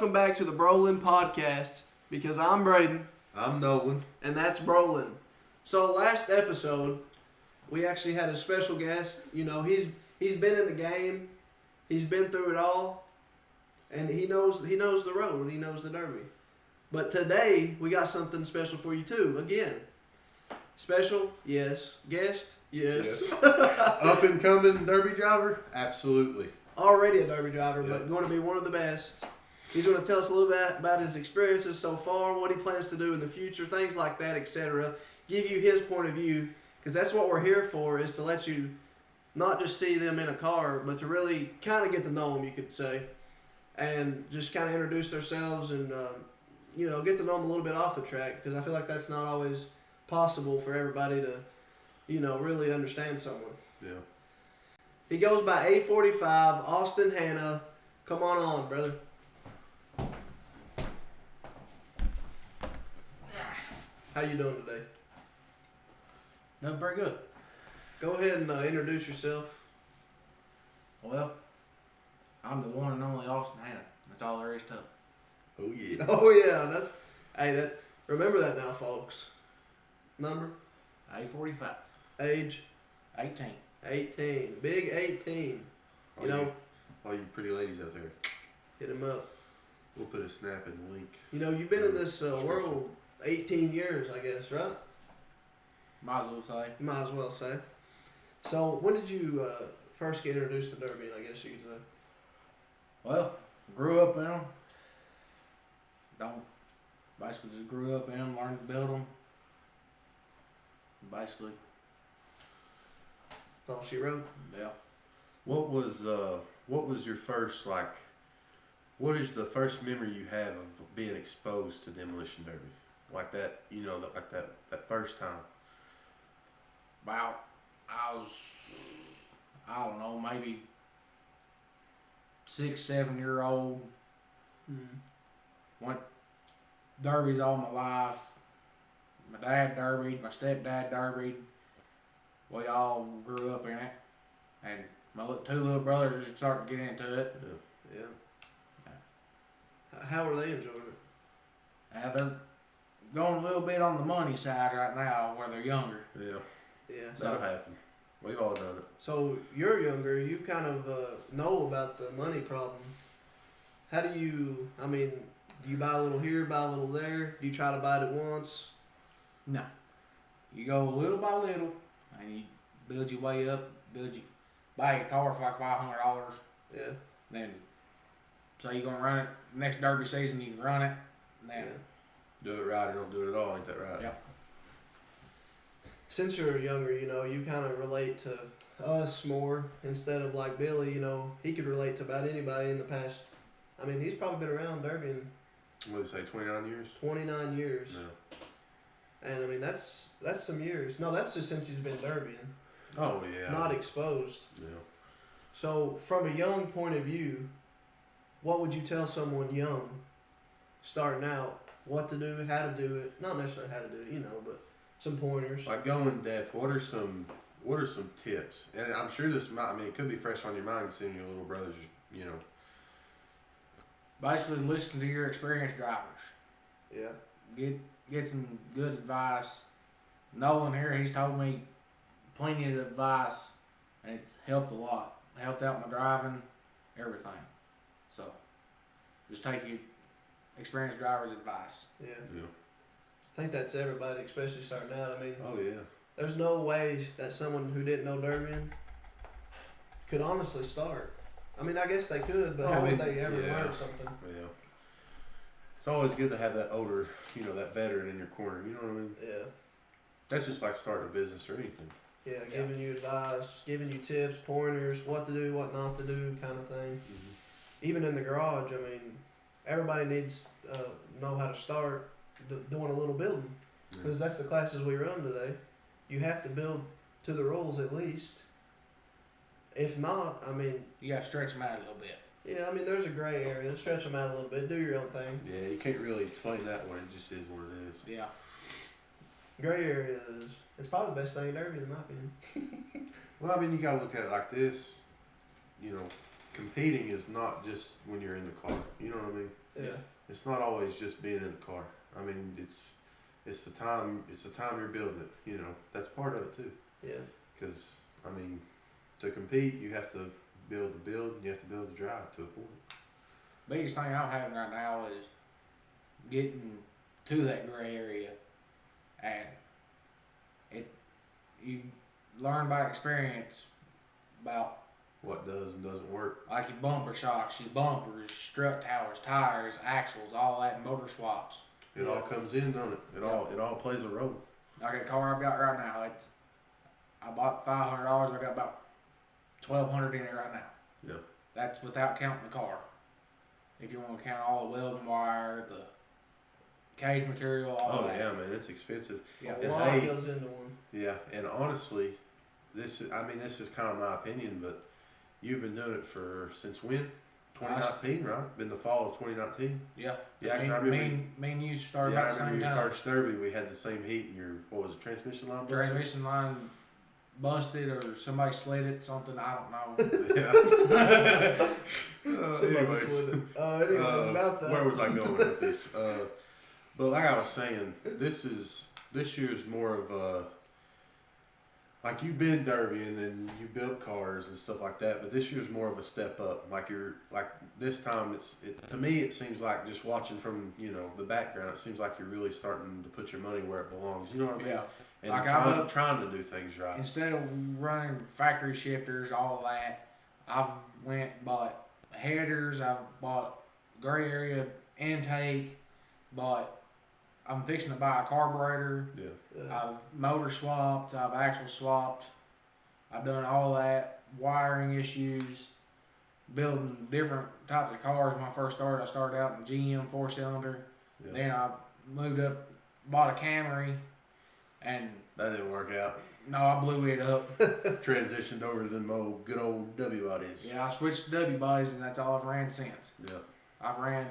welcome back to the Brolan Podcast, because I'm Braden. I'm Nolan. And that's Brolan. So last episode, we actually had a special guest. You know, he's been in the game. He's been through it all. And he knows the road. He knows the Derby. But today, we got something special for you too. Again. Special? Yes. Guest? Yes. Up and coming Derby driver? Absolutely. Already a Derby driver, Yep. but going to be one of the best. He's going to tell us a little bit about his experiences so far, what he plans to do in the future, things like that, etc. Give you his point of view, because that's what we're here for, is to let you not just see them in a car, but to really kind of get to know them, you could say, and just kind of introduce themselves and, get to know them a little bit off the track, because I feel like that's not always possible for everybody to, really understand someone. Yeah. He goes by 845, Austin Hanna. Come on, brother. How you doing today? No, very good. Go ahead and introduce yourself. Well, I'm the one and only Austin Hanna. That's all there is to it. Oh yeah. Oh yeah, remember that now, folks. Number? 845. Age? 18. 18. Big 18. All you pretty ladies out there. Hit him up. We'll put a snap in the link. You've been in this world 18 years, I guess, right? Might as well say. Might as well say. So, when did you first get introduced to Derby, I guess you could say? Well, grew up in them. Basically just grew up in them, learned to build them. Basically. That's all she wrote? Yeah. What was your first, what is the first memory you have of being exposed to Demolition Derby? Like that, that first time. About, I don't know, maybe 6, 7 year old. Mm-hmm. Went derbies all my life. My dad derbied, my stepdad derbied. We all grew up in it. And my two little brothers just started to get into it. Yeah. How are they enjoying it? They're going a little bit on the money side right now where they're younger. Yeah. Yeah. That'll happen. We've all done it. So you're younger. You kind of know about the money problem. How do you buy a little here, buy a little there? Do you try to buy it at once? No. You go little by little and you build your way up, buy a car for like $500. Yeah. Then, so you're going to run it next derby season, you can run it. Then, Do it right or don't do it at all, ain't that right? Yeah. Since you're younger, you kind of relate to us more instead of like Billy, he could relate to about anybody in the past. I mean, he's probably been around Derby in What did you say, 29 years? 29 years. No. And I mean, that's some years. No, that's just since he's been derbying. Oh, yeah. Not exposed. Yeah. So, from a young point of view, what would you tell someone young, starting out, what to do, how to do it? Not necessarily how to do it, but some pointers. Like going in depth, what are some tips? And I'm sure it could be fresh on your mind considering your little brothers, basically listen to your experienced drivers. Yeah. Get some good advice. Nolan here, he's told me plenty of advice, and it's helped a lot. Helped out my driving, everything. So, just take your experienced driver's advice. Yeah. Yeah. I think that's everybody, especially starting out. I mean, Oh, yeah. there's no way that someone who didn't know derbying could honestly start. I mean, I guess they could, but how would they ever learn something? Yeah. It's always good to have that older, that veteran in your corner. You know what I mean? Yeah. That's just like starting a business or anything. Yeah, giving you advice, giving you tips, pointers, what to do, what not to do, kind of thing. Mm-hmm. Even in the garage, I mean, everybody needs know how to start doing a little building, because that's the classes we run today. You have to build to the rules at least. If not, I mean, You got to stretch them out a little bit. yeah, I mean, there's a gray area. Stretch them out a little bit. Do your own thing. Yeah, you can't really explain that one. It just is what it is. Yeah. Gray area it's probably the best thing in Derby, in my opinion. Well, I mean, you gotta look at it like this. Competing is not just when you're in the car. You know what I mean? Yeah. It's not always just being in the car. I mean, it's the time you're building it. You know, that's part of it too. Yeah. Because I mean, to compete, you have to build the build, and you have to build the drive to a point. Biggest thing I'm having right now is getting to that gray area, and you learn by experience about What does and doesn't work. like your bumper shocks, your bumpers, strut towers, tires, axles, all that, motor swaps. It all comes in, don't it? It all plays a role. Like the car I've got right now, I bought $500. I got about $1,200 in it right now. Yeah. That's without counting the car. If you want to count all the welding wire, the cage material, all that. Yeah, man, it's expensive. Yeah. A lot goes into one. Yeah, and honestly, this is kind of my opinion, but you've been doing it since when? 2019, right? Been the fall of 2019. Yeah. Yeah, Me, I remember. me and you started Yeah, I about the remember same your time. first derby. We had the same heat, and your transmission line busted? Transmission line busted or somebody slid it, something, I don't know. Yeah. Anyways, about that. Where was I going with this? But like I was saying, this year's more of a, like you've been derbying and you built cars and stuff like that, but this year's more of a step up. Like this time to me it seems like, just watching from the background, it seems like you're really starting to put your money where it belongs. You know what I mean? Yeah. And Like trying to do things right. Instead of running factory shifters, all that, I've went and bought headers, I've bought gray area intake, I'm fixing to buy a carburetor. Yeah. I've motor swapped, I've axle swapped, I've done all that, wiring issues, building different types of cars. When I first started, I started out in GM 4-cylinder. Yeah. Then I moved up, bought a Camry, and That didn't work out. no, I blew it up. Transitioned over to them good old W bodies. Yeah, I switched to W bodies, and that's all I've ran since. Yeah. I've ran,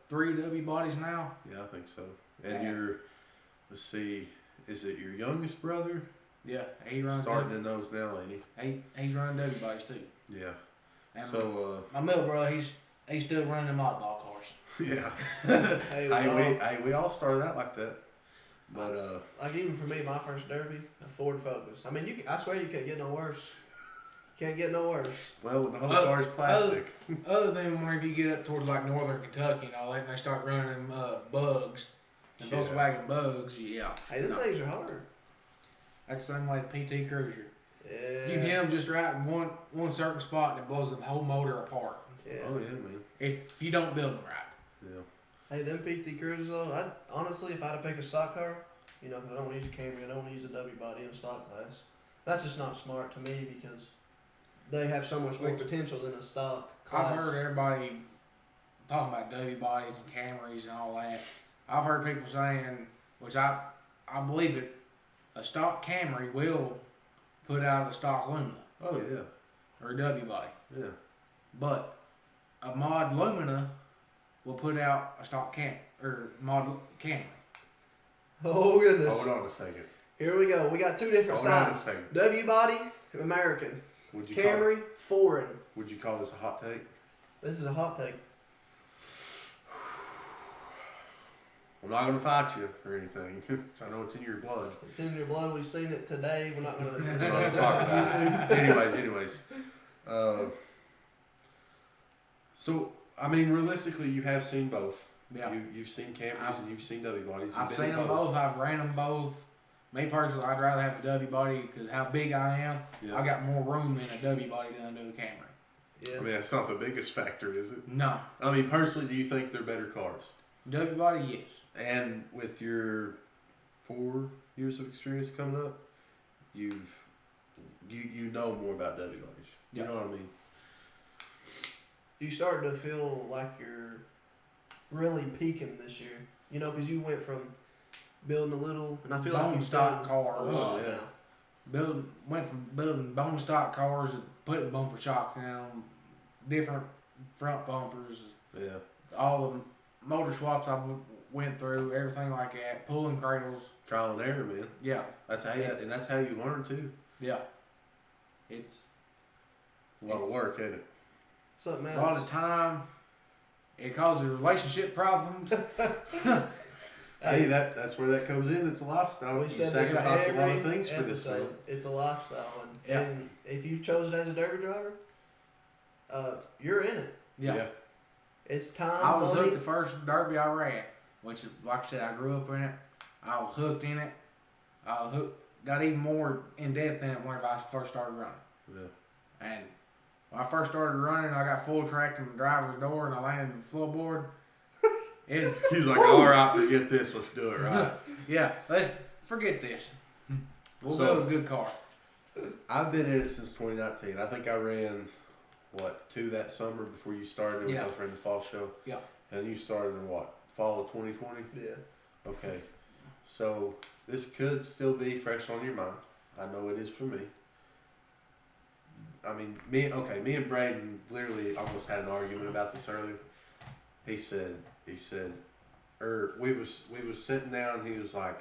3 W bodies now? Yeah, I think so. And Yeah. let's see, is it your youngest brother? Yeah, he runs Starting in those now, ain't he? He's running W bodies too. Yeah. And So, my middle brother, he's still running them oddball cars. yeah. Hey, we all started out like that. But, like even for me, my first derby, a Ford Focus. I mean, I swear you can't get no worse. Can't get no worse. well, the whole car's plastic. Other than whenever you get up towards like northern Kentucky and all that, and they start running them bugs, and Yeah. Volkswagen bugs, yeah. Hey, them No. things are hard. That's the same way with PT Cruiser. Yeah. You hit them just right in one certain spot, and it blows the whole motor apart. Yeah. Oh, yeah, man. If you don't build them right. Yeah. Hey, them PT Cruisers though, honestly, if I had to pick a stock car, I don't want to use a Camry, I don't want to use a W body in a stock class. That's just not smart to me because they have so much more potential than a stock class. I've heard everybody talking about W bodies and Camrys and all that. I've heard people saying, which I believe it, a stock Camry will put out a stock Lumina Oh, yeah. or a W body, Yeah. but a mod Lumina will put out a stock mod Camry. Oh goodness. Hold on a second. Here we go. We got two different Hold on a sides. second. W body, American. Would you Camry, foreign. would you call this a hot take? This is a hot take. I'm not going to fight you or anything. 'Cause I know it's in your blood. It's in your blood. We've seen it today. We're not going to So discuss let's this talk on about YouTube. it. Anyways. So, I mean, realistically, you have seen both. Yeah. You've seen Camrys and you've seen W bodies. You've I've been seen in them both. I've ran them both. Me personally, I'd rather have a W body because how big I am, Yeah. I got more room in a W body than I do a Camry. Yeah. I mean, that's not the biggest factor, is it? No. I mean, personally, do you think they're better cars? W body, yes. And with your 4 years of experience coming up, you know more about W bodies. You Yeah. know what I mean? You starting to feel like you're really peaking this year, because you went from building a little, and I feel like Bone you've stock done cars. a lot Oh, yeah. now. Went from building bone stock cars to putting bumper shocks down, different front bumpers, Yeah. all the motor swaps I went through, everything like that, pulling cradles. Trial and error, man. Yeah, That's how you learn too. yeah. It's A lot of work, ain't it? Something a lot else. of time, It causes relationship problems. Hey, that's where that comes in. It's a lifestyle. We You said this sacrifice a lot of every things for this man. episode. It's a lifestyle, Yeah. and if you've chosen as a derby driver, you're in it. Yeah. It's time. I was money. hooked the first derby I ran, which is, like I said, I grew up in it. I was hooked in it. I was hooked, got even more in depth in it whenever I first started running. Yeah. And when I first started running, I got full track to the driver's door and I landed in the floorboard. He's like, all right, forget this. Let's do it, right? Yeah, let's forget this. We'll So- go with a good car. I've been in it since 2019. I think I ran, 2 that summer before you started. We Yeah. both ran the fall show. Yeah. And you started in fall of 2020? Yeah. Okay. So this could still be fresh on your mind. I know it is for me. I mean, me and Braden literally almost had an argument about this earlier. He said, we was sitting down. He was like,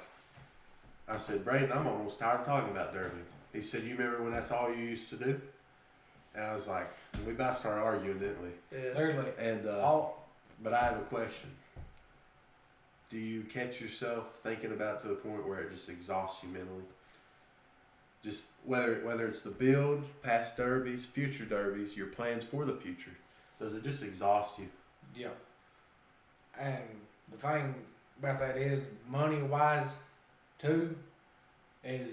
I said, Braden, I'm almost tired of talking about derby. He said, you remember when that's all you used to do? And I was like, we about started arguing, didn't we? Yeah. Literally. And but I have a question. Do you catch yourself thinking about to the point where it just exhausts you mentally? Just whether it's the build, past derbies, future derbies, your plans for the future. Does it just exhaust you? Yeah. And the thing about that is, money-wise, too, is,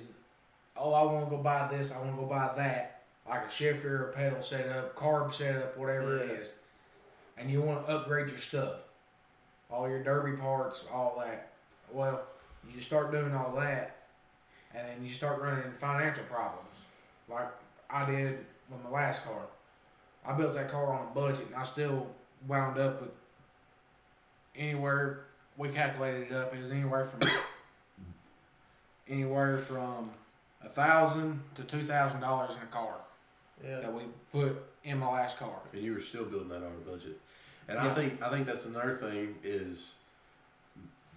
I want to go buy this, I want to go buy that, like a shifter, a pedal setup, carb setup, whatever it is. And you want to upgrade your stuff. All your derby parts, all that. Well, you start doing all that, and then you start running into financial problems. Like I did with my last car. I built that car on a budget, and I still wound up with anywhere, we calculated it up, it was anywhere from $1,000 to $2,000 in a car that we put in my last car. And you were still building that on a budget. And Yeah. I think that's another thing is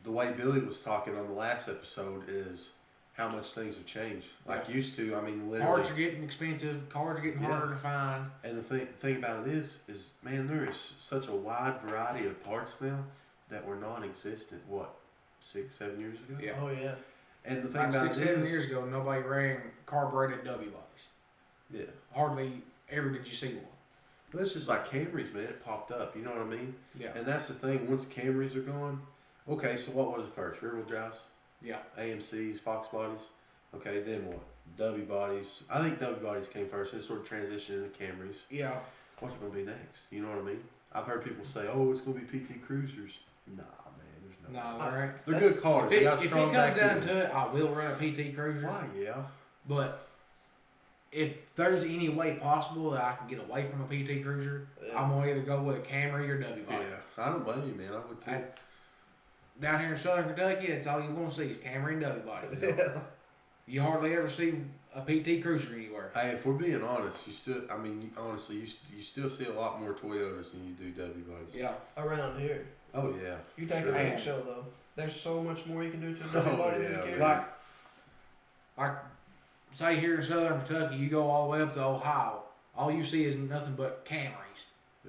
the way Billy was talking on the last episode is how much things have changed. Like used to, I mean, literally. Parts are getting expensive. Cars are getting harder to find. And the thing about it is man, there is such a wide variety of parts now that were non-existent. 6, 7 years ago? Yeah. Oh yeah. And the thing Like about 6, it 7 is, years ago, nobody ran carbureted W bodies. yeah. Hardly ever did you see one. But it's just like Camrys, man. It popped up. You know what I mean? Yeah. And that's the thing. Once Camrys are gone, okay. So what was it first? Rear-wheel drives, Yeah. AMCs, Fox bodies. Okay, then what? W bodies. I think W bodies came first. It sort of transitioned into Camrys. Yeah. What's it gonna be next? You know what I mean? I've heard people say, "Oh, it's gonna be PT Cruisers." Nah, man. There's no. No, alright. They're good cars. If They it got comes strong down back end. to it, I will run a PT Cruiser. Why? Yeah. But if there's any way possible that I can get away from a PT Cruiser, I'm gonna either go with a Camry or W body. Yeah. I don't blame you, man. I would too. Down here in Southern Kentucky, that's all you're gonna see is Camry and W body. Yeah. You hardly ever see a PT Cruiser anywhere. Hey, if we're being honest, honestly, you still see a lot more Toyotas than you do W bodies. Yeah. Around here. Oh yeah. You take Sure. a big show though. There's so much more you can do to a double Oh, body yeah, than you can. man. Like, say here in Southern Kentucky, you go all the way up to Ohio. All you see is nothing but Camrys.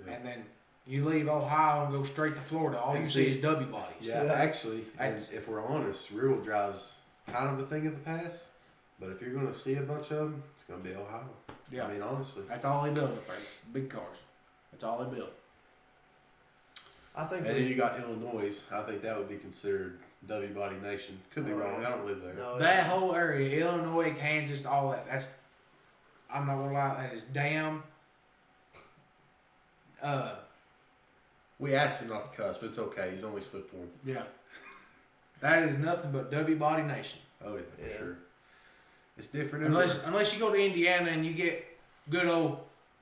Yeah. And then you leave Ohio and go straight to Florida. All And you see- see is W bodies. Yeah, Yeah. actually, and That's- if we're honest, rear-wheel drive's kind of a thing of the past. But if you're going to see a bunch of them, it's going to be Ohio. Yeah. I mean, honestly. That's all they build up there. Big cars. That's all they build. I think And then you got Illinois. I think that would be considered W body nation. Could be Oh, wrong. yeah. I don't live there. no, That whole area, Illinois, Kansas, all that, that's, I'm not gonna lie, that is damn, We asked him not to cuss, but it's okay. He's only slipped one. yeah. That is nothing but W body nation. Oh, yeah, for Yeah. sure. It's different Unless you go to Indiana and you get good old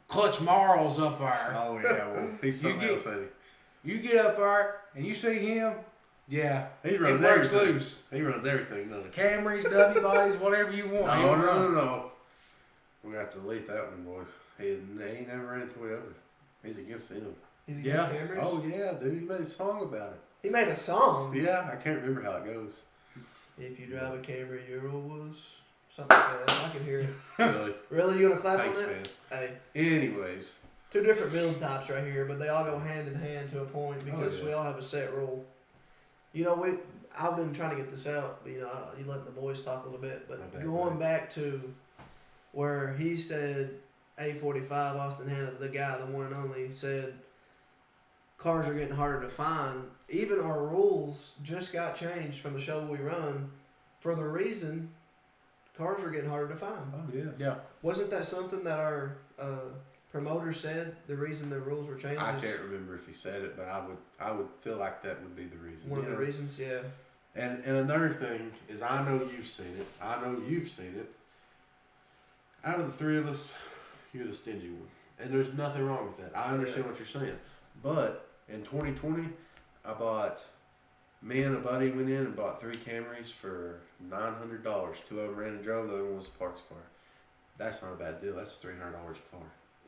Clutch Marls up there. Oh, yeah. Well, he's something get- else, ain't You get up there and you see him, yeah, he? He it runs works everything. loose. He runs everything, doesn't he? Camrys, W bodies, whatever you want. he'll run. No. We're going to have to delete that one, boys. He ain't never ran Toyota. He's against him. He's against Yeah. cameras. Oh, yeah, dude. He made a song about it. He made a song. Yeah, I can't remember how it goes. If you drive a Camry, your rule was something like that. I can hear it. Really. Really, you gonna clap Thanks, on that? man. Hey, Anyways, two different build types right here, but they all go hand in hand to a point because we all have a set rule. You know, I've been trying to get this out, but you letting the boys talk a little bit. But going back to where he said A45, Austin Hannah, the guy, the one and only, said cars are getting harder to find. Even our rules just got changed from the show we run for the reason cars are getting harder to find. Oh yeah. Yeah. Wasn't that something that our promoter said? The reason the rules were changed. I can't remember if he said it, but I would feel like that would be the reason. One of the reasons, yeah. And another thing is, I know you've seen it. I know you've seen it. Out of the three of us, you're the stingy one, and there's nothing wrong with that. I understand what you're saying, but in 2020, me and a buddy went in and bought 3 Camrys for $900. 2 of them ran and drove. The other one was a parts car. That's not a bad deal. That's $300 a car.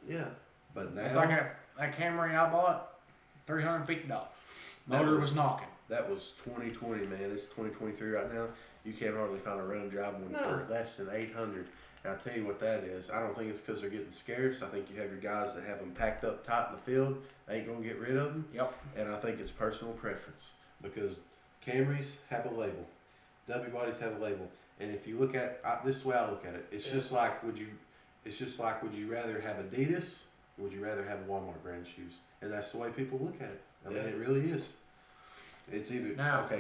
Yeah. But now, It's like that Camry I bought, $350. Motor was knocking. That was 2020, man. It's 2023 right now. You can't hardly find a run and drive one for less than $800. And I'll tell you what that is. I don't think it's because they're getting scarce. I think you have your guys that have them packed up tight in the field. They ain't going to get rid of them. Yep. And I think it's personal preference because Camrys have a label. W bodies have a label. And if you look at this is the way I look at it. It's just like would you rather have Adidas or would you rather have Walmart brand shoes? And that's the way people look at it. I mean, it really is. It's either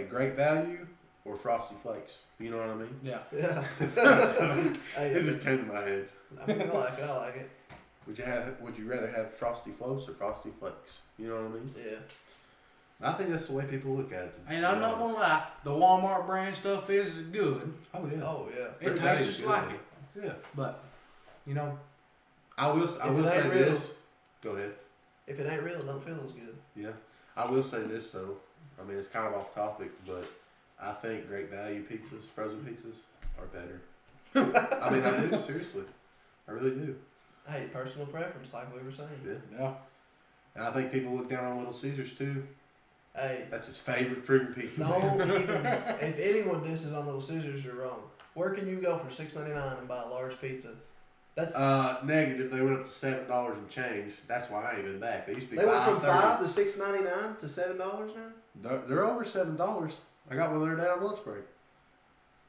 great value or Frosty Flakes. You know what I mean? Yeah. Yeah. It just came to my head. I mean, I like it. Would you rather have Frosty Floats or Frosty Flakes? You know what I mean? Yeah. I think that's the way people look at it. And I'm not gonna lie, the Walmart brand stuff is good. Oh yeah. Oh yeah. It tastes just like it. Yeah. But I will say this. Go ahead. If it ain't real, it don't feel as good. Yeah. I will say this though. I mean, it's kind of off topic, but I think Great Value pizzas, frozen pizzas, are better. I mean, I do, seriously. I really do. Hey, personal preference, like we were saying. Yeah. And I think people look down on Little Caesars too. Hey. That's his favorite freaking pizza. Don't even. If anyone disses on Little Caesars, you're wrong. Where can you go for $6.99 and buy a large pizza? That's negative. They went up to $7 and change. That's why I ain't been back. They used to be. They went from $5 to $6.99 to $7 now. They're over $7. I got one there down lunch break.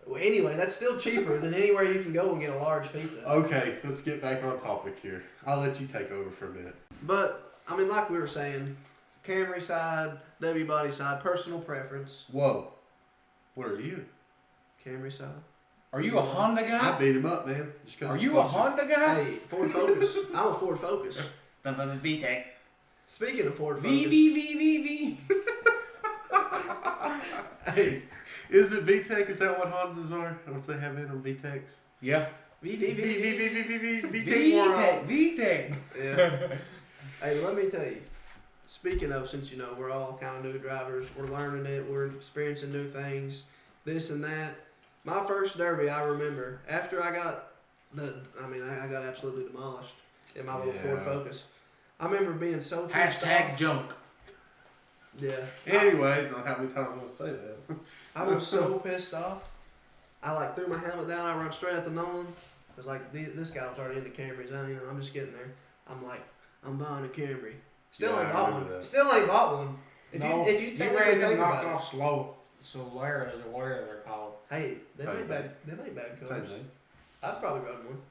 Well, anyway, that's still cheaper than anywhere you can go and get a large pizza. Okay, let's get back on topic here. I'll let you take over for a minute. But I mean, like we were saying, Camry side, W body side, personal preference. Whoa, what are you? Camry side. Are you a Honda guy? I beat him up, man. Are you a Honda guy? Hey, Ford Focus. I'm a Ford Focus. VTEC. Speaking of Ford Focus. V. Hey, is it VTEC? Is that what Hondas are? What's they have in them, VTECs? Yeah. VTEC. Yeah. Hey, let me tell you. Speaking of, since we're all kind of new drivers, we're learning it, we're experiencing new things, this and that. My first Derby, I remember, after I got I got absolutely demolished in my little Ford Focus. I remember being so pissed off. #junk. Yeah. Anyways, not how many times I'm going to say that. I was so pissed off. I threw my helmet down. I run straight at the Nolan. It was like this guy was already in the Camrys. I'm just getting there. I'm like, I'm buying a Camry. Still ain't bought one. Still ain't bought one. If you ran them knockoff Solaras or whatever they're called. Hey, they ain't bad cars. I'd probably run one.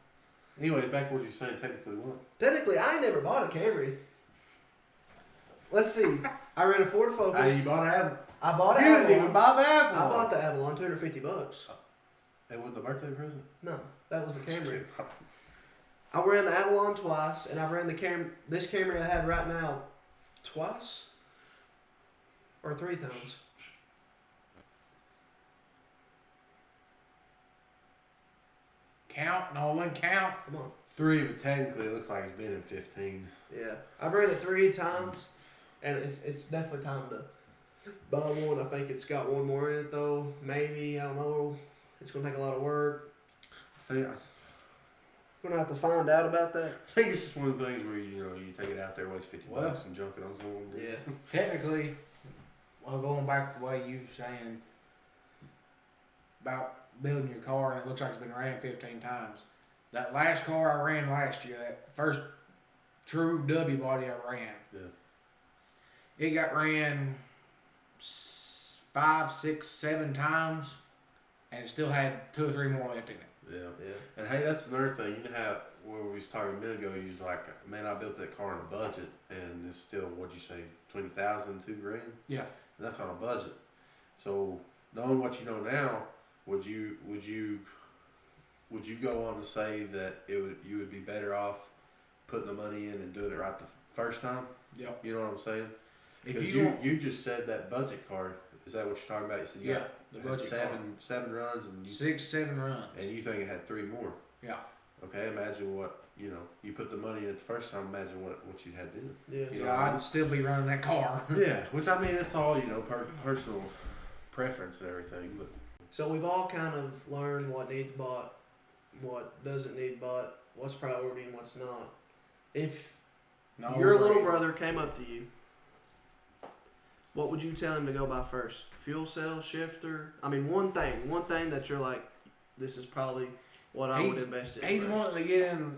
Anyways, back to what you're saying. Technically, what? Technically, I ain't never bought a Camry. Let's see. I ran a Ford Focus. Hey, you bought an I bought an You Avalon. didn't even buy the Avalon. I bought the Avalon, $250. It wasn't a birthday present? No, that was the Camry. I ran the Avalon twice, and I've ran this Camry I have right now twice or 3 times. Count, Nolan, count. Come on. 3, but technically it looks like it's been in 15. Yeah, I've ran it 3 times, and it's definitely time to buy one. I think it's got one more in it though. Maybe, I don't know. It's gonna take a lot of work. I'm Gonna have to find out about that. think it's just one of the things where you take it out there, waste $50 and junk it on someone. Yeah. Technically, going back to the way you were saying about building your car and it looks like it's been ran 15 times. That last car I ran last year, that first true W body I ran. Yeah. It got ran 5, 6, 7 times, and it still had 2 or 3 more left in it. Yeah. And hey, that's another thing. You know how where we was talking a minute ago, you was like, man, I built that car on a budget, and it's still, what'd you say, $20,000, $2,000? Yeah. And that's on a budget. So knowing what you know now, would you go on to say that you would be better off putting the money in and doing it right the first time? Yeah. You know what I'm saying? If Because you just said that budget car. Is that what you're talking about? You said you the had budget seven runs and 6, 7 runs. and you think it had 3 more. Yeah. Okay, imagine what you put the money in it the first time. Imagine what you had then. Yeah. You know Yeah, what I mean? I'd still be running that car. Yeah, which I mean, it's all personal preference and everything. But So we've all kind of learned what needs bought, what doesn't need bought, what's priority and what's not. If No, your little right. brother came up to you, what would you tell him to go buy first? Fuel cell, shifter? I mean, one thing that you're like, this is probably what I would invest in. He's first. wanting to get in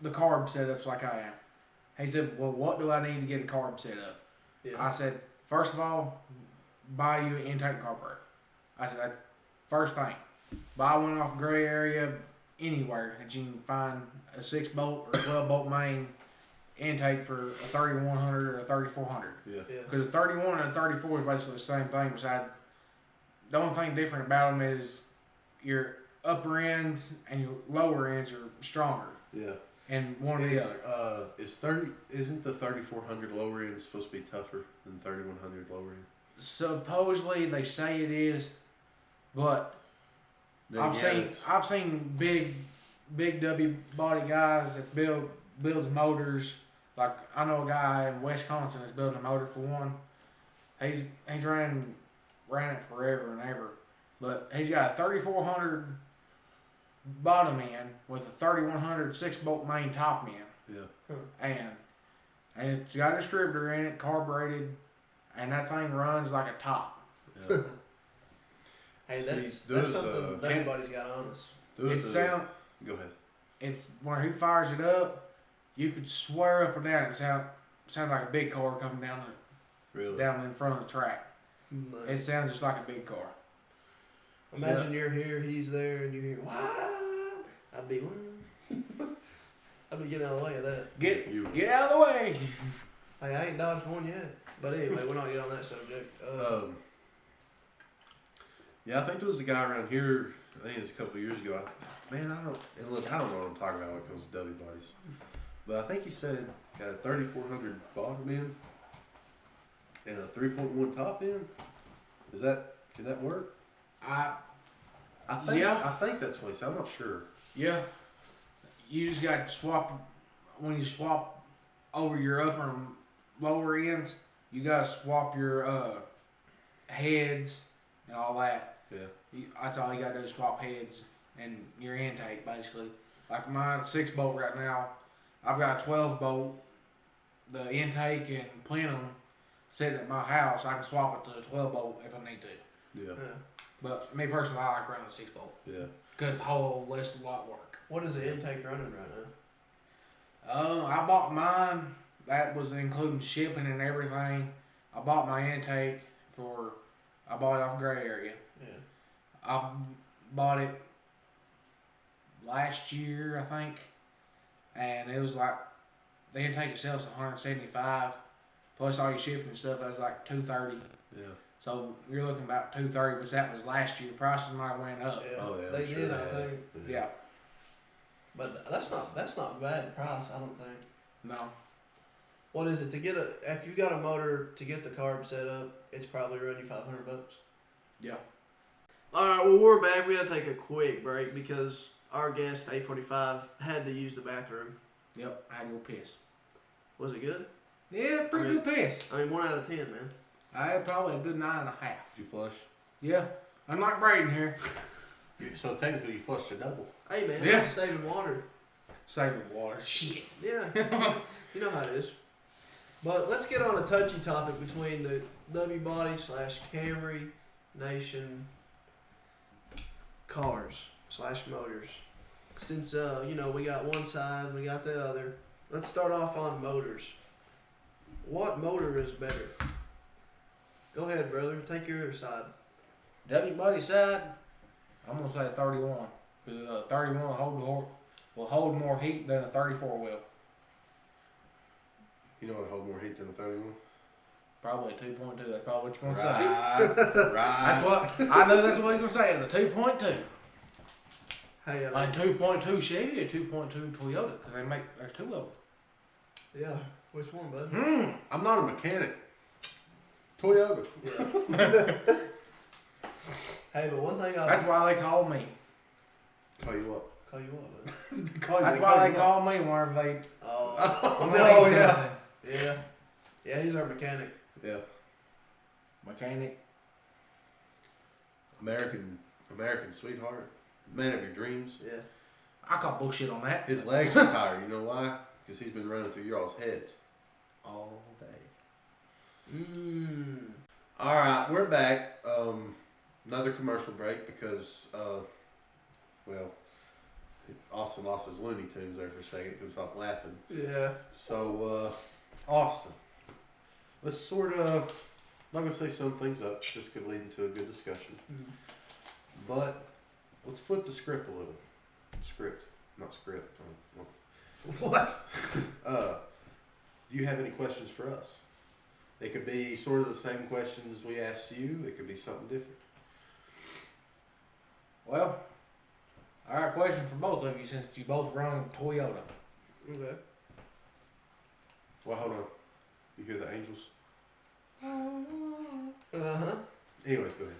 the carb setups like I am. He said, well, what do I need to get a carb set up? Yeah. I said, first of all, buy you an intake carburetor. I said, that's first thing. Buy one off gray area anywhere that you can find a 6-bolt or 12-bolt main intake for a 3100 or a 3400. yeah, Because a 31 and a 34 is basically the same thing. Besides, the only thing different about them is your upper ends and your lower ends are stronger. yeah. And one or the other. Isn't the 3400 lower end supposed to be tougher than 3100 lower end? Supposedly they say it is, but Then I've again, seen big W body guys that builds motors. Like I know a guy in Wisconsin that's building a motor for one. He's ran it forever and ever, but he's got a 3400 bottom end with a 3100 6-bolt main top end. Yeah. And it's got a distributor in it, carbureted, and that thing runs like a top. Yeah. Hey, See, that's those, something everybody's got on us. Go ahead. It's when he fires it up, you could swear up and down it sounds like a big car coming down in front of the track. It sounds just like a big car. Imagine you're here, he's there, and you hear, wow! I'd be getting out of the way of that. Get out of the way. Hey, I ain't dodged one yet. But anyway, we're not getting on that subject. Yeah, I think there was a guy around here, I think it was a couple of years ago. I don't know what I'm talking about when it comes to W bodies. But I think he said got a 3400 bottom end and a 3.1 top end. Can that work? I think that's what he said. I'm not sure. Yeah. You just got to swap, when you swap over your upper and lower ends, you got to swap your heads and all that. Yeah. That's all you got to do is swap heads and your intake, basically. Like my 6-bolt right now, I've got a 12-bolt, the intake and plenum set at my house. I can swap it to a 12-bolt if I need to. Yeah. But me personally, I like running a 6-bolt. Yeah. Because it's a whole list of lot work. What is the intake running right now? I bought mine. That was including shipping and everything. I bought my intake I bought it off gray area. Yeah. I bought it last year, I think. And it was like, the intake itself is $175. Plus all your shipping and stuff, that was like $230. Yeah. So you're looking about $230, but that was last year. Prices might have went up. Yeah. Oh, yeah. They I'm sure did, I have. think. Yeah. But that's not bad price, I don't think. No. What is it if you got a motor to get the carb set up, it's probably running you $500. Yeah. All right, well we're back. We gotta take a quick break because our guest A45 had to use the bathroom. Yep. I had to go piss. Was it good? Yeah, pretty good piss. I mean, 1 out of 10, man. I had probably a good 9.5. Did you flush? Yeah. Unlike Braden here. So technically you flushed a double. Hey, man, Yeah. saving water. Saving water. Shit. Yeah, you know how it is. But let's get on a touchy topic between the W-Body / Camry Nation cars / motors. Since, we got one side, we got the other. let's start off on motors. What motor is better? Go ahead, brother. Take your side. W-body side, I'm gonna say 31. Because 31 will hold more heat than a 34 will. You know what hold more heat than a 31? Probably a 2.2. That's probably what you're gonna say. Right. That's what I know. That's what he's gonna say. It's a 2.2. Hey, A 2.2 Chevy, a 2.2 Toyota, because there's two of them. yeah. Which one, bud? I'm not a mechanic. Toyota. Yeah. Hey, but one thing That's why they call me. Call you what? Call you what, bud? That's why they call me whenever they. Oh, Oh, yeah. Yeah. Yeah, he's our mechanic. Yeah. Mechanic. American sweetheart. Man of your dreams. Yeah. I call bullshit on that. His legs are tired. You know why? Because he's been running through y'all's heads all day. All right, we're back. Another commercial break because, Austin lost his Looney Tunes there for a second because stopped laughing. Yeah. So, Austin, let's sort of, I'm not going to say sum things up, it's just going to lead into a good discussion. But let's flip the script a little. Script, not script. What? Do you have any questions for us? It could be sort of the same questions we asked you. It could be something different. Well, I got a question for both of you since you both run Toyota. Okay. Well, hold on. You hear the angels? Uh-huh. Anyways, go ahead.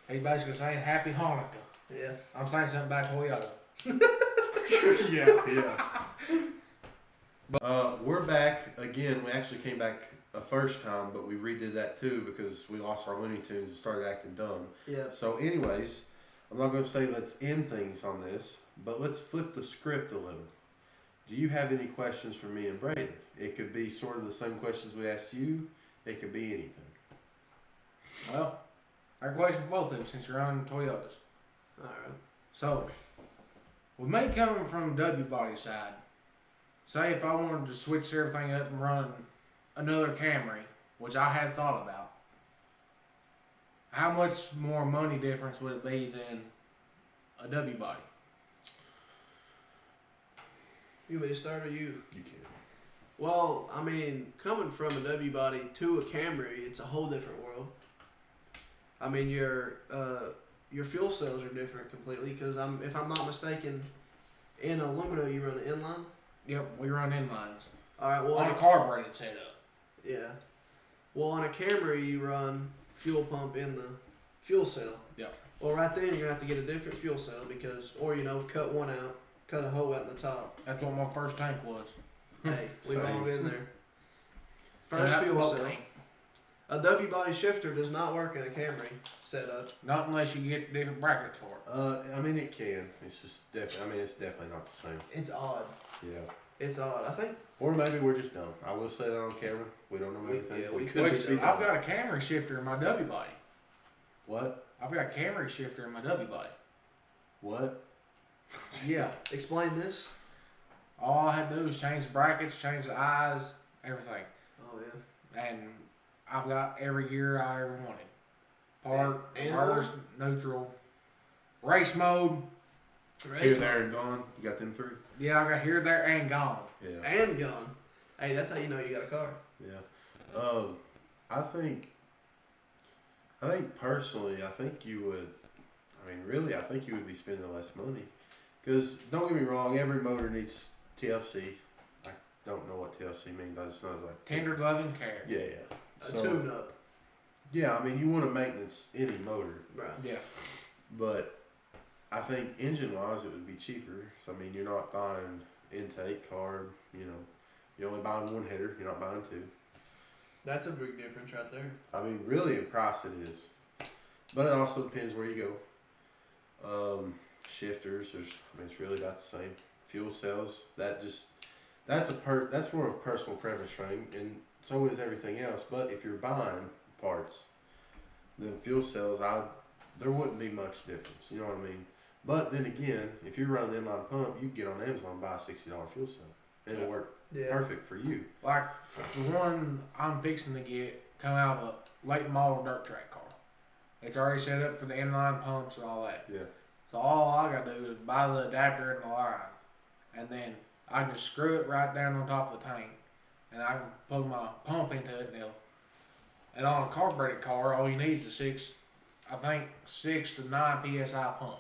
He's basically saying Happy Hanukkah. Yeah. I'm saying something about Toyota. Yeah. We're back again. We actually came back a first time, but we redid that too because we lost our Looney Tunes and started acting dumb. Yeah. So anyways, I'm not going to say let's end things on this, but let's flip the script a little. Do you have any questions for me and Brayden? It could be sort of the same questions we asked you. It could be anything. Well, I got a question for both of you since you're on Toyotas. Alright. So, with me coming from W-body side, say if I wanted to switch everything up and run another Camry, which I had thought about, how much more money difference would it be than a W-body? You want me to start or you? You can. Well, I mean, coming from a W body to a Camry, it's a whole different world. I mean, your fuel cells are different completely because if I'm not mistaken, in aluminum you run an inline. Yep, we run inlines. All right. Well, on a carbureted setup. Yeah. Well, on a Camry you run fuel pump in the fuel cell. Yep. Well, right then you're gonna have to get a different fuel cell or cut one out, cut a hole out in the top. That's what my first tank was. Hey, we've all been there. So First that fuel boat cell. tank. A W body shifter does not work in a Camry setup. Not unless you get different brackets for it. I mean, it can. It's just definitely. It's definitely not the same. It's odd. Yeah. It's odd. I think. Or maybe we're just dumb. I will say that on camera. We don't know everything. Yeah, we we could could just be be I've dumb. got a Camry shifter in my W body. What? I've got a Camry shifter in my W body. What? Yeah. Explain this. All I had to do was change the brackets, change the eyes, everything. Oh yeah. And I've got every gear I ever wanted. Park, And reverse, neutral, race mode. Here, there, and gone. You got them three? Yeah, I got here, there, and gone. Yeah. And gone. Hey, that's how you know you got a car. Yeah. I think personally, I think you would. I mean, really, I think you would be spending less money. Because don't get me wrong, every motor needs TLC. I don't know what TLC means. I just know it's like Tender loving care. Yeah. A tune up. Yeah, I mean, you want to maintenance any motor, Right. Yeah. but I think engine-wise, it would be cheaper. So I mean, you're not buying intake, carb. You're only buying one header. You're not buying two. That's a big difference right there. I mean, really, in price, it is. But it also depends where you go. Shifters, it's really about the same. Fuel cells, that's more of a personal preference thing, and so is everything else. But if you're buying parts, then fuel cells, there wouldn't be much difference. You know what I mean? But then again, if you're running an inline pump, you can get on Amazon and buy a $60 fuel cell. and it'll work Yeah. perfect for you. Like the one I'm fixing to get come out of a late model dirt track car. It's already set up for the inline pumps and all that. Yeah. So all I gotta do is buy the adapter and the line, and then I can just screw it right down on top of the tank, and I can plug my pump into it and on a carbureted car, all you need is a 6 to 9 psi pump.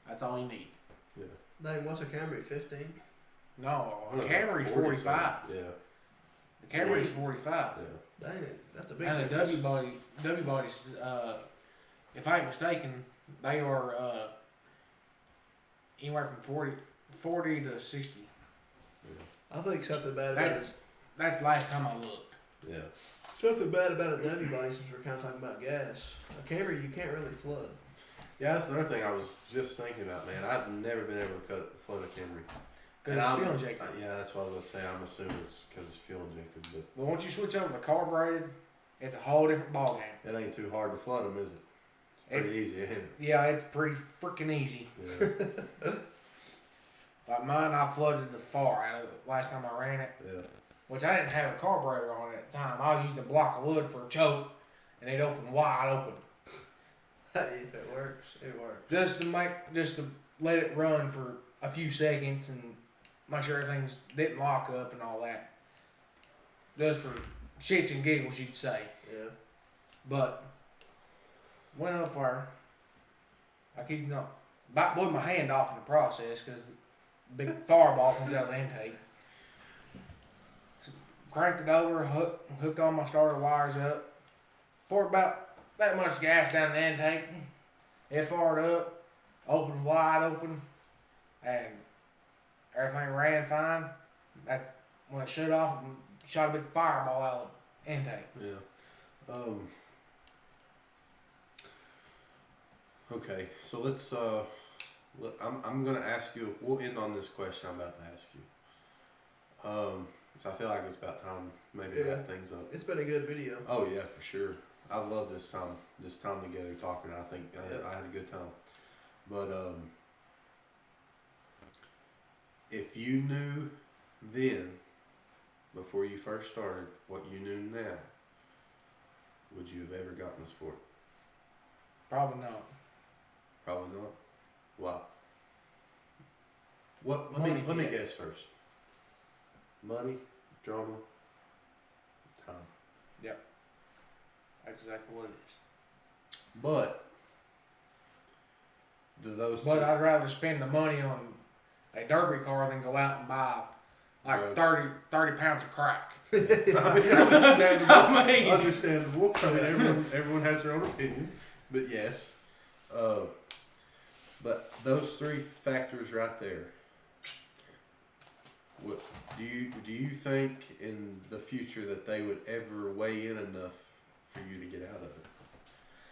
That's all you need. Yeah. Dang, what's a Camry? 15? No, a Well, Camry's 40 45. Yeah. The Camry's 45. Yeah. Dang it, that's a big And the difference. W bodies, if I ain't mistaken, they are anywhere from 40 to 60. I think something bad about it. That's the last time I looked. Yeah. Something bad about a W body since we're kind of talking about gas. A Camry, you can't really flood. Yeah, that's another thing I was just thinking about, man. I've never been able to flood a Camry. Because it's fuel injected. Yeah, that's what I was going to say. I'm assuming it's because it's fuel injected, But once you switch over to carbureted, it's a whole different ballgame. but it ain't too hard to flood them, is it? It's pretty easy, ain't it? Yeah, it's pretty freaking easy. Yeah. Like mine, I flooded the far out of it last time I ran it. Yeah. Which I didn't have a carburetor on it at the time. I was using a block of wood for a choke, and it opened wide open. Hey, if it works, it works. Just to let it run for a few seconds and make sure everything's didn't lock up and all that. Just for shits and giggles, you'd say. Yeah. But went up there. I keep about blew my hand off in the process because big fireball comes out of the intake. Cranked it over, hooked all my starter wires up, poured about that much gas down the intake. It fired up, opened wide open, and everything ran fine. That when it shut off, it shot a big fireball out of the intake. Yeah. Okay, so let's. I'm gonna ask you. We'll end on this question I'm about to ask you. So I feel like it's about time maybe to wrap things up. It's been a good video. Oh yeah, for sure. I love this time together talking. I think I had a good time. But if you knew then, before you first started, what you knew now, would you have ever gotten the sport? Probably not. Probably not. Why? What? Money, Let me yeah. guess first. Money, drama, time. That's exactly what it is. But do those? But I'd rather spend the money on a derby car than go out and buy like Drugs. 30 pounds of crack. Understandable. I mean- Understandable. I mean, everyone has their own opinion, but yes. But those three factors right there. What do you think in the future that they would ever weigh in enough for you to get out of it,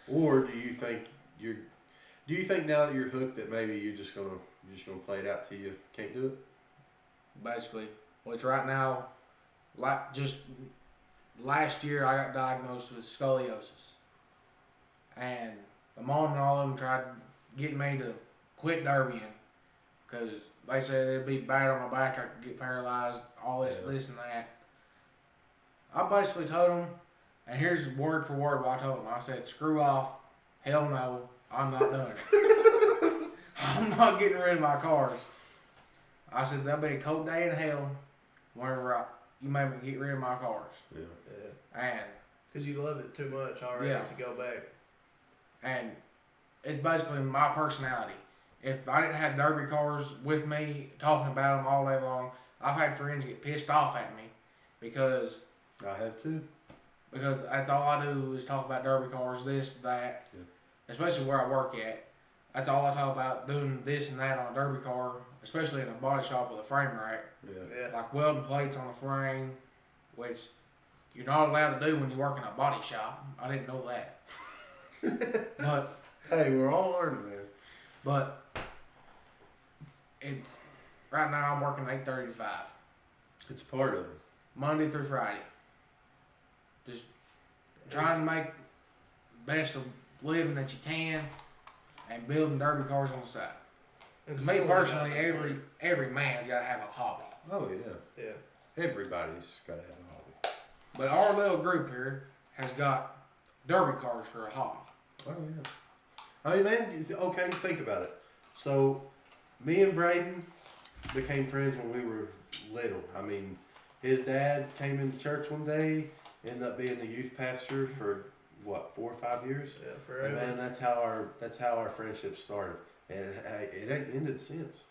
or do you think now that you're hooked that maybe you're just gonna play it out till you can't do it? Basically, which right now, like just last year, I got diagnosed with scoliosis, and my mom and all of them tried getting me to quit derbying because they said it'd be bad on my back. I could get paralyzed, all this, Yeah. this, and that. I basically told them, and here's word for word what I told them. I said, "Screw off, hell no, I'm not doing it. I'm not getting rid of my cars." I said, "There'll be a cold day in hell whenever you make me get rid of my cars." Yeah. Yeah. And Because you love it too much already Yeah. to go back. And it's basically my personality. If I didn't have derby cars with me talking about them all day long, I've had friends get pissed off at me because I have too. that's all I do is talk about derby cars, this, that, Yeah. especially where I work at. That's all I talk about, doing this and that on a derby car, especially in a body shop with a frame rack, Yeah. Yeah. like welding plates on the frame, which you're not allowed to do when you work in a body shop. I didn't know that. But Hey, we're all learning, man. But it's right now I'm working 8:30 to 5, It's part of it. Monday through Friday. Just trying to make the best of living that you can and building derby cars on the side. And To me selling personally, it. every man's got to have a hobby. Oh yeah. Yeah. Everybody's got to have a hobby. But our little group here has got derby cars for a hobby. Oh yeah. I mean, man, okay, think about it. So, me and Braden became friends when we were little. I mean, his dad came into church one day, ended up being the youth pastor for what, 4 or 5 years. Yeah, forever. And man, that's how our friendship started, and it ain't ended since.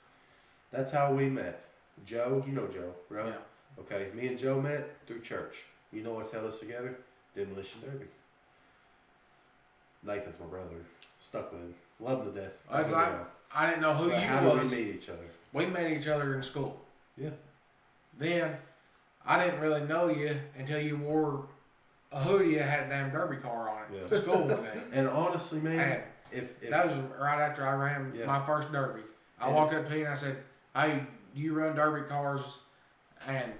That's how we met. Joe, you know Joe, right? Yeah. Okay, me and Joe met through church. You know what's held us together? Demolition Derby. Nathan's my brother. Stuck with him. Love him to death. I didn't know who but you how was. did we meet each other? We met each other in school. Yeah. Then, I didn't really know you until you wore a hoodie that had a damn derby car on it to school one day. And honestly, man, And if that was right after I ran my first derby. I walked up to you and I said, "Hey, do you run derby cars?" And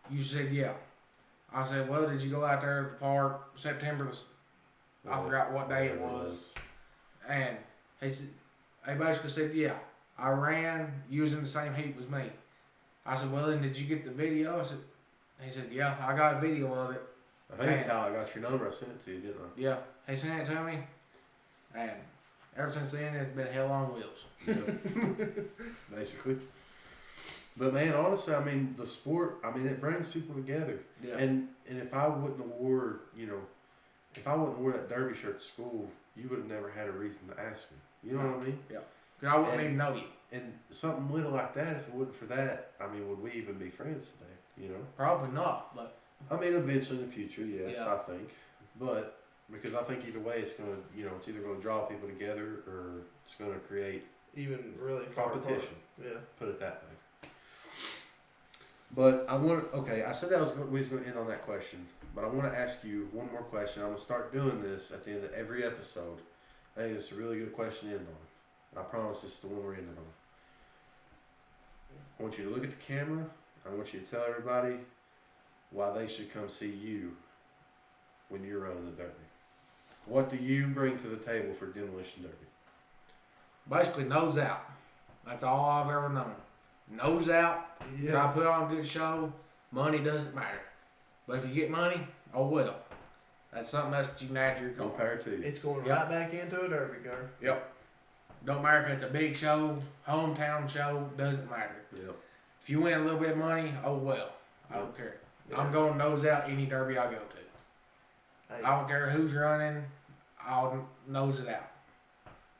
you said, "Yeah." I said, "Well, did you go out there at the park September? I forgot what day it was." And he basically said, "Yeah, I ran. You was in the same heat as me." I said, "Well, then did you get the video?" He said, "Yeah, I got a video of it." I think that's how I got your number. I sent it to you, didn't I? Yeah, he sent it to me, and ever since then, it's been hell on wheels. Yeah. Basically. But man, honestly, I mean, the sport, I mean, it brings people together. Yeah. And if I wouldn't have wore, if I wouldn't have wore that derby shirt to school, you would have never had a reason to ask me. You know what I mean? Yeah. Because I wouldn't even know you. And something little like that, if it wasn't for that, I mean, would we even be friends today? You know? Probably not, but. I mean, eventually in the future, yes, Yeah. I think. But because I think either way, it's gonna, it's either gonna draw people together or it's gonna create Even really far apart. competition. Yeah. Put it that way. But I said we was going to end on that question, but I want to ask you one more question. I'm going to start doing this at the end of every episode. I think it's a really good question to end on. And I promise this is the one we're ending on. I want you to look at the camera. I want you to tell everybody why they should come see you when you're running the derby. What do you bring to the table for Demolition Derby? Basically, nose out. That's all I've ever known. Nose out. Yeah. Try to put on a good show. Money doesn't matter. But if you get money, oh well. That's something else that you can add to your car. No power to you. It's going Yep. right back into a derby car. Yep. Don't matter if it's a big show, hometown show, doesn't matter. Yep. If you win a little bit of money, oh well. I don't care. Yeah. I'm going nose out any derby I go to. Hey. I don't care who's running, I'll nose it out.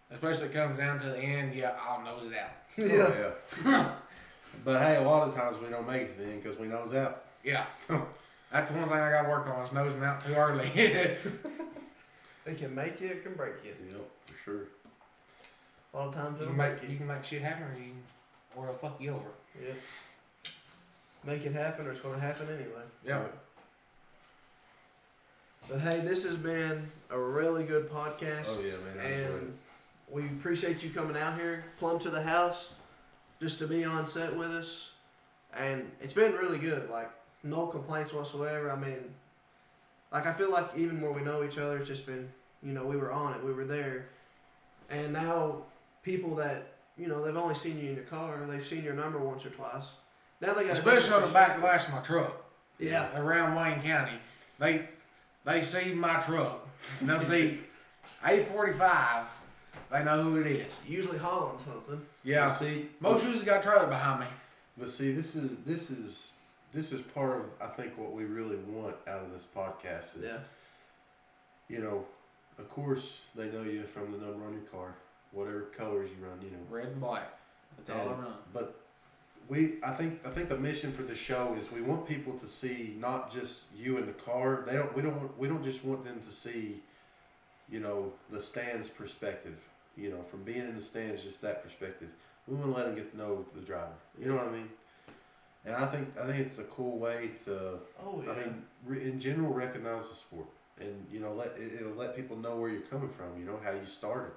Especially if it comes down to the end, yeah, I'll nose it out. Yeah. Oh, yeah. But hey, a lot of times we don't make it then because we nose out. Yeah. That's one thing I got to work on is nosing out too early. It can make you, it can break you. Yep, for sure. A lot of times you it'll can make you. you can make shit happen or it'll fuck you over. Yeah. Make it happen or it's going to happen anyway. Yeah. But hey, this has been a really good podcast. Oh yeah, man, I enjoyed it. And we appreciate you coming out here, plumb to the house, just to be on set with us. And it's been really good. Like, no complaints whatsoever. I mean, like, I feel like even where we know each other, it's just been, we were on it. We were there. And now people that, they've only seen you in your car, they've seen your number once or twice. Now they got Especially on the back glass of my truck. Yeah. Around Wayne County. They see my truck. And they'll see 845. They know who it is. Usually hauling something. Yeah. But see, Most usually got a trailer behind me. But see, this is part of I think what we really want out of this podcast is, of course they know you from the number on your car, whatever colors you run, Red and black. That's all I run. But I think the mission for the show is we want people to see not just you in the car. We don't just want them to see, the stands perspective. From being in the stands, just that perspective. We want to let them get to know the driver. You know what I mean? And I think it's a cool way to. Oh yeah. I mean, in general, recognize the sport, and it'll let people know where you're coming from. How you started.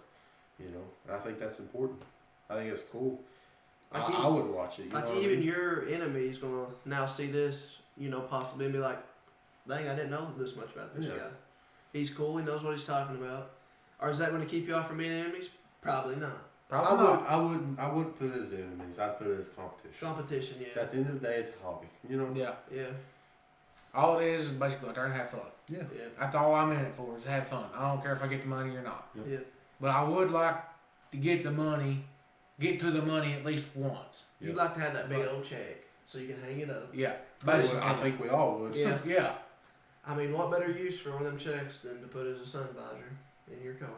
And I think that's important. I think it's cool. Like I would watch it. Like even your enemy is gonna now see this, possibly and be like, "Dang, I didn't know this much about this guy. He's cool. He knows what he's talking about." Or is that going to keep you off from being enemies? Probably not. Probably not. I wouldn't put it as enemies. I'd put it as competition. Competition, yeah. So at the end of the day, it's a hobby. You know. Yeah. Yeah. All it is basically go out there and have fun. Yeah. Yeah. That's all I'm in it for, is have fun. I don't care if I get the money or not. Yep. Yeah. But I would like to get to the money at least once. You'd like to have that big old check so you can hang it up. Yeah. Well, Basically. I think we all would. Yeah. Yeah. I mean, what better use for one of them checks than to put as a sun visor in your car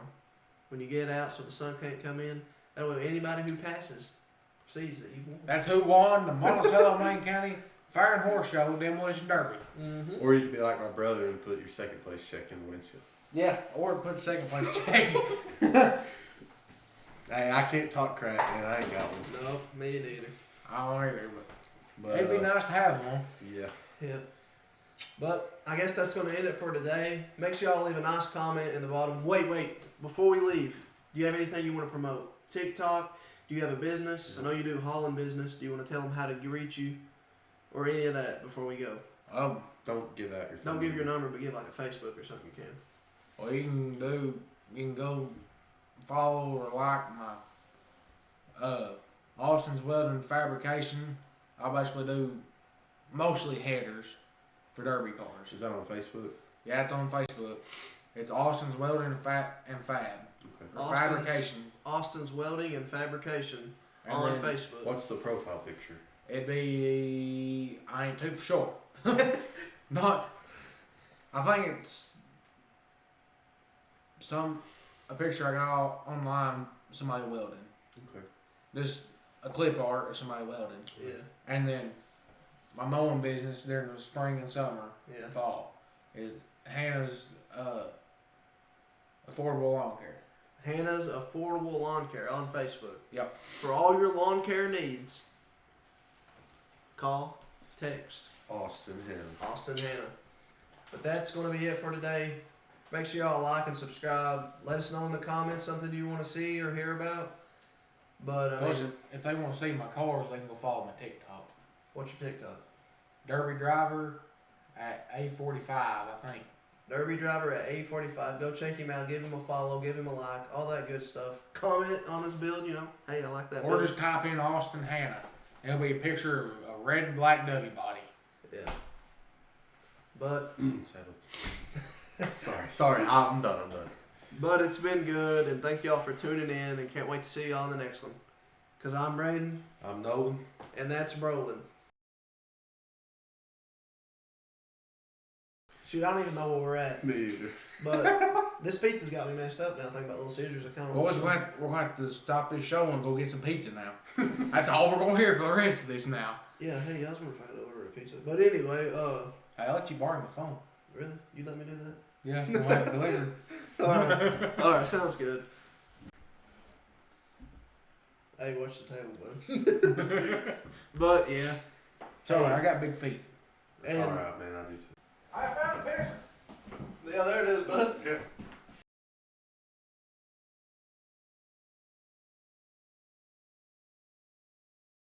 when you get out so the sun can't come in? That way anybody who passes sees that you've won. That's who won the Monticello, Main County Fire and Horse Show Demolition Derby. Mm-hmm. Or you could be like my brother and put your second place check in the windshield. Yeah. Or put second place check. Hey, I can't talk crap, man. I ain't got one. No, me neither. I don't either, But it'd be nice to have one. Yeah. Yep. But I guess that's going to end it for today. Make sure y'all leave a nice comment in the bottom. Wait. Before we leave, do you have anything you want to promote? TikTok? Do you have a business? I know you do hauling business. Do you want to tell them how to reach you? Or any of that before we go? Don't give out your phone Don't give your number. number, but give like a Facebook or something you can. Well, you can go follow or like my Austin's Welding Fabrication. I basically do mostly headers for derby cars. Is that on Facebook? Yeah, it's on Facebook. It's Austin's Welding and Fab. Okay. Or Fabrication. Austin's Welding and Fabrication And on then Facebook. What's the profile picture? It'd be, I ain't too sure. Not, I think it's a picture I got online, somebody welding. Okay. Just a clip art of somebody welding. Yeah, And then my mowing business during the spring and summer yeah. and fall is Hannah's Affordable Lawn Care. Hannah's Affordable Lawn Care on Facebook. Yep. For all your lawn care needs, call, text Austin Hannah. Austin Hannah. But that's going to be it for today. Make sure y'all like and subscribe. Let us know in the comments something you want to see or hear about. But I Plus, mean, if they want to see my cars, they can go follow my TikTok. what's your TikTok? Derby Driver at A45, I think. Derby Driver at A45. Go check him out. Give him a follow. Give him a like. All that good stuff. Comment on his build. You know, hey, I like that. Or build. just type in Austin Hannah. And it'll be a picture of a red and black W body. Yeah. But Sorry. I'm done. But it's been good, and thank y'all for tuning in, and can't wait to see y'all in the next one. Because I'm Braden. I'm Nolan. And that's Brolan. Shoot, I don't even know where we're at. Me either. But this pizza's got me messed up now. Thinking about Little Caesars, I kind of Boys, we're going to have to stop this show and go get some pizza now. That's all we're going to hear for the rest of this now. Yeah, hey, I was going to find over a pizza. But anyway, Hey, I'll let you borrow my phone. really? You let me do that? Yeah, we'll have it delivered. Alright, sounds good. Hey, watch the table, bud. But yeah. Sorry, I got big feet. It's And alright, man. I do too. I found a picture. yeah, there it is, bud. Yeah.